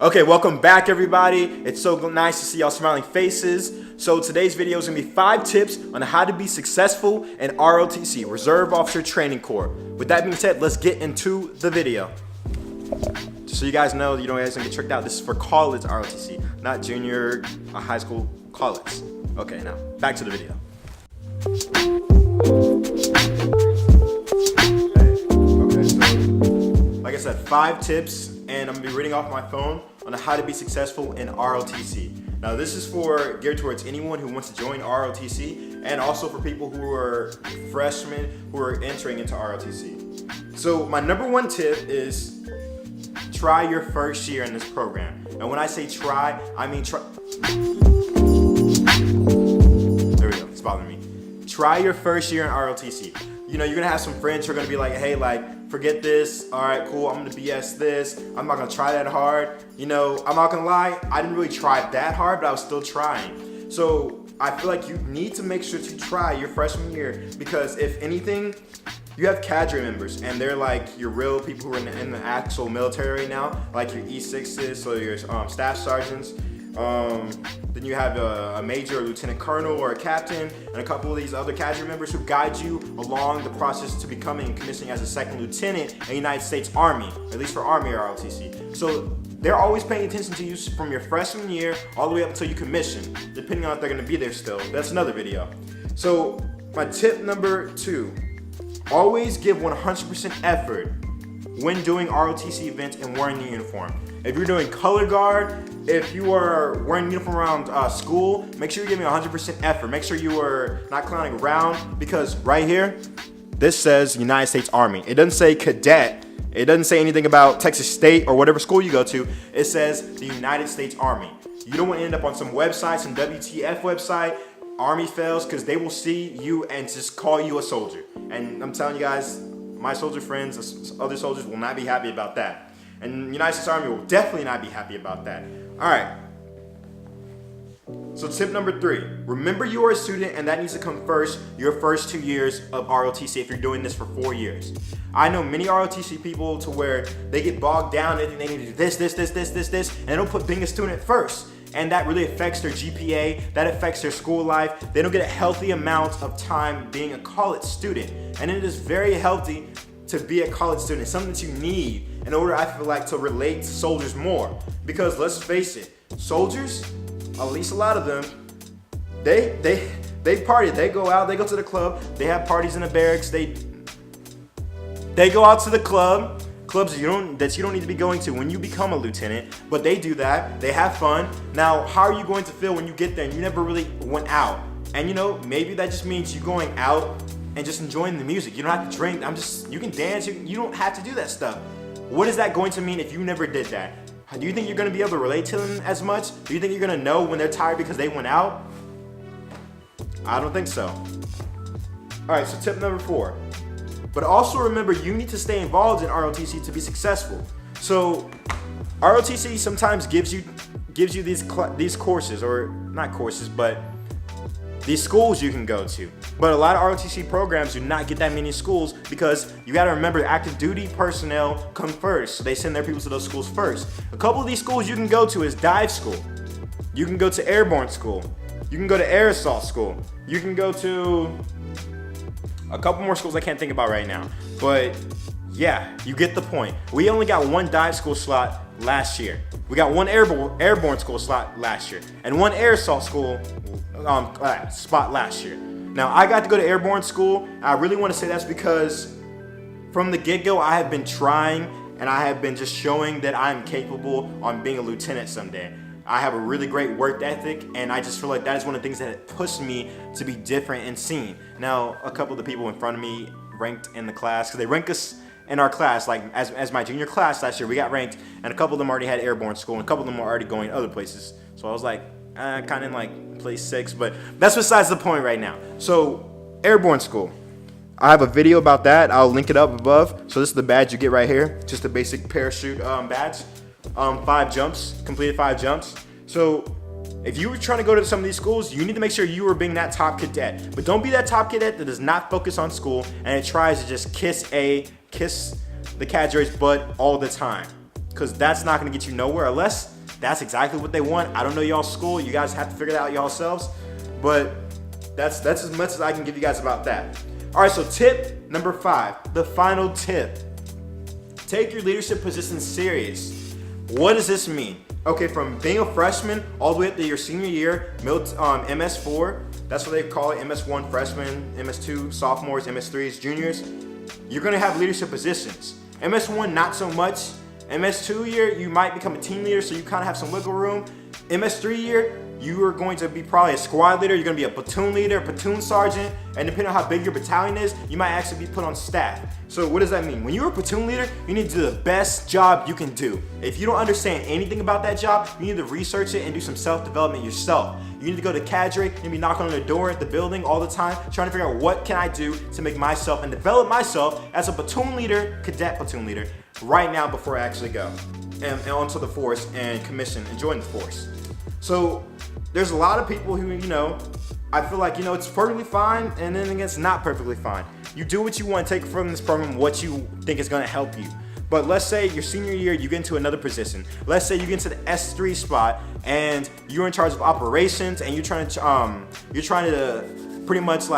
Okay, welcome back everybody. It's so nice to see y'all smiling faces. So today's video is gonna be 5 tips on how to be successful in ROTC, Reserve Officer Training Corps. With that being said, let's get into the video. Just so you guys know, you don't guys gonna get tricked out. This is for college ROTC, not junior, high school, college. Okay, now back to the video. Okay, so like I said, 5 tips, and I'm gonna be reading off my phone on how to be successful in ROTC. Now this is geared towards anyone who wants to join ROTC, and also for people who are freshmen who are entering into ROTC. So my number 1 tip is try your first year in this program. And when I say try, I mean try. There we go, it's bothering me. Try your first year in ROTC. You know, you're gonna have some friends who are gonna be like, hey, forget this, all right, cool, I'm gonna BS this, I'm not gonna try that hard. You know, I'm not gonna lie, I didn't really try that hard, but I was still trying. So I feel like you need to make sure to try your freshman year, because if anything, you have cadre members, and they're like your real people who are in the actual military right now, like your E6s, so your staff sergeants. Then you have a major, a lieutenant colonel, or a captain, and a couple of these other cadre members who guide you along the process to becoming and commissioning as a second lieutenant in the United States Army, at least for Army ROTC. So they're always paying attention to you from your freshman year all the way up until you commission, depending on if they're going to be there still. That's another video. So my tip number 2, always give 100% effort when doing ROTC events and wearing the uniform. If you're doing color guard, if you are wearing uniform around school, make sure you're giving 100% effort. Make sure you are not clowning around, because right here, this says United States Army. It doesn't say cadet. It doesn't say anything about Texas State or whatever school you go to. It says the United States Army. You don't want to end up on some website, some WTF website, Army fails, because they will see you and just call you a soldier. And I'm telling you guys, my soldier friends, other soldiers will not be happy about that. And the United States Army will definitely not be happy about that. All right. So tip number 3, remember you are a student, and that needs to come first your first 2 years of ROTC if you're doing this for 4 years. I know many ROTC people to where they get bogged down, they think they need to do this, and they don't put being a student first. And that really affects their GPA, that affects their school life. They don't get a healthy amount of time being a college student. And it is very healthy to be a college student. It's something that you need in order, I feel like, to relate to soldiers more. Because let's face it, soldiers, at least a lot of them, they party. They go out, they go to the club, they have parties in the barracks, they go out to the clubs that you don't need to be going to when you become a lieutenant, but they do that, they have fun. Now, how are you going to feel when you get there and you never really went out? And you know, maybe that just means you going out and just enjoying the music. You don't have to drink, you can dance, you don't have to do that stuff. What is that going to mean if you never did that? Do you think you're gonna be able to relate to them as much? Do you think you're gonna know when they're tired because they went out? I don't think so. All right, so tip number 4. But also remember, you need to stay involved in ROTC to be successful. So ROTC sometimes gives you these courses, or not courses, but these schools you can go to. But a lot of ROTC programs do not get that many schools, because you gotta remember active duty personnel come first. So they send their people to those schools first. A couple of these schools you can go to is dive school. You can go to Airborne School. You can go to Air Assault School. You can go to a couple more schools I can't think about right now. But yeah, you get the point. We only got 1 dive school slot last year. We got 1 airborne school slot last year, and 1 air assault school spot last year. Now, I got to go to airborne school. I really want to say that's because from the get-go, I have been trying, and I have been just showing that I'm capable on being a lieutenant someday. I have a really great work ethic, and I just feel like that is one of the things that pushed me to be different and seen. Now, a couple of the people in front of me ranked in the class, because they rank us in our class, like as my junior class last year, we got ranked, and a couple of them already had airborne school, and a couple of them were already going other places. So I was like, kind of in like place 6, but that's besides the point right now. So airborne school, I have a video about that. I'll link it up above. So this is the badge you get right here, just a basic parachute badge. 5 jumps, completed 5 jumps. So if you were trying to go to some of these schools, you need to make sure you are being that top cadet. But don't be that top cadet that does not focus on school and it tries to just kiss the cadre's butt all the time. because that's not going to get you nowhere unless that's exactly what they want. I don't know y'all's school. You guys have to figure that out yourselves. But that's as much as I can give you guys about that. All right, so tip number 5, the final tip. Take your leadership position serious. What does this mean? Okay, from being a freshman all the way up to your senior year, MS4, that's what they call it, MS1 freshmen, MS2 sophomores, MS3s juniors, you're gonna have leadership positions. MS1, not so much. MS2 year, you might become a team leader, so you kind of have some wiggle room. MS3 year, you are going to be probably a squad leader, you're gonna be a platoon leader, a platoon sergeant, and depending on how big your battalion is, you might actually be put on staff. So what does that mean? When you're a platoon leader, you need to do the best job you can do. If you don't understand anything about that job, you need to research it and do some self-development yourself. You need to go to cadre, you need to be knocking on the door at the building all the time, trying to figure out what can I do to make myself and develop myself as a platoon leader, cadet platoon leader, right now before I actually go and onto the force and commission and join the force. So there's a lot of people who, I feel like, it's perfectly fine, and then it's not perfectly fine. You do what you want to take from this program, what you think is going to help you. But let's say your senior year, you get into another position. Let's say you get into the S3 spot, and you're in charge of operations, and you're trying to pretty much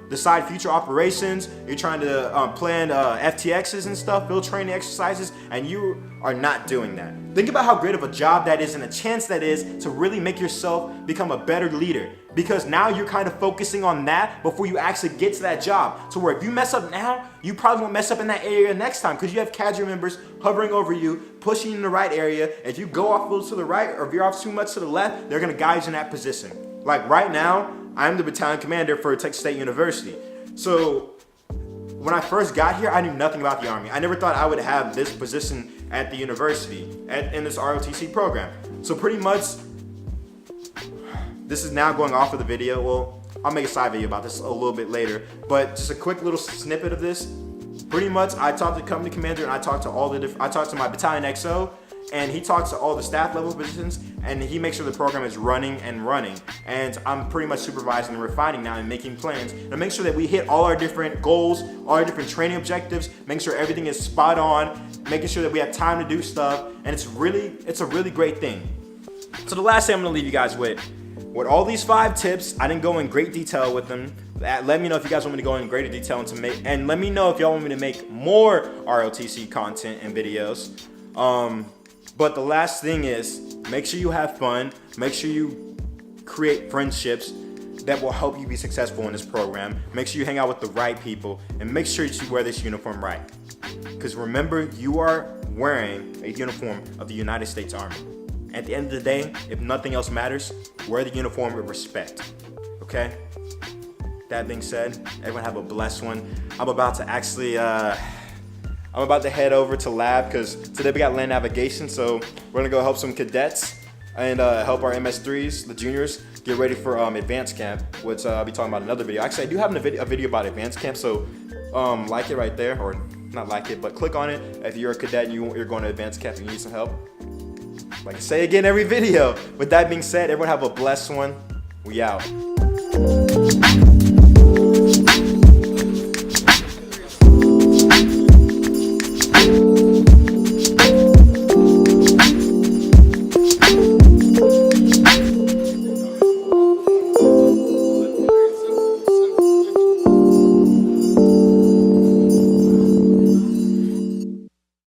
decide future operations. You're trying to plan FTXs and stuff, build training exercises, and you are not doing that. Think about how great of a job that is and a chance that is to really make yourself become a better leader, because now you're kind of focusing on that before you actually get to that job. To where if you mess up now, you probably won't mess up in that area next time, because you have cadre members hovering over you, pushing you in the right area. If you go off a little to the right or veer off too much to the left, they're gonna guide you in that position. Like right now, I'm the battalion commander for Texas State University. So when I first got here, I knew nothing about the Army. I never thought I would have this position at the university, in this ROTC program. So pretty much, this is now going off of the video. Well, I'll make a side video about this a little bit later, but just a quick little snippet of this. Pretty much, I talked to the company commander, and I talked to my battalion XO, and he talks to all the staff level positions, and he makes sure the program is running. And I'm pretty much supervising and refining now and making plans to make sure that we hit all our different goals, all our different training objectives, making sure everything is spot on, making sure that we have time to do stuff, and it's a really great thing. So the last thing I'm gonna leave you guys with all these 5 tips, I didn't go in great detail with them. Let me know if you guys want me to go in greater detail and let me know if y'all want me to make more ROTC content and videos. But the last thing is, make sure you have fun, make sure you create friendships that will help you be successful in this program. Make sure you hang out with the right people, and make sure that you wear this uniform right. Because remember, you are wearing a uniform of the United States Army. At the end of the day, if nothing else matters, wear the uniform with respect, okay? That being said, everyone have a blessed one. I'm about to head over to lab because today we got land navigation, so we're gonna go help some cadets and help our MS3s, the juniors, get ready for advanced camp, which I'll be talking about in another video. Actually, I do have a video about advanced camp, so like it right there, or not like it, but click on it if you're a cadet and you're going to advanced camp and you need some help. Like I say again every video. With that being said, everyone have a blessed one. We out.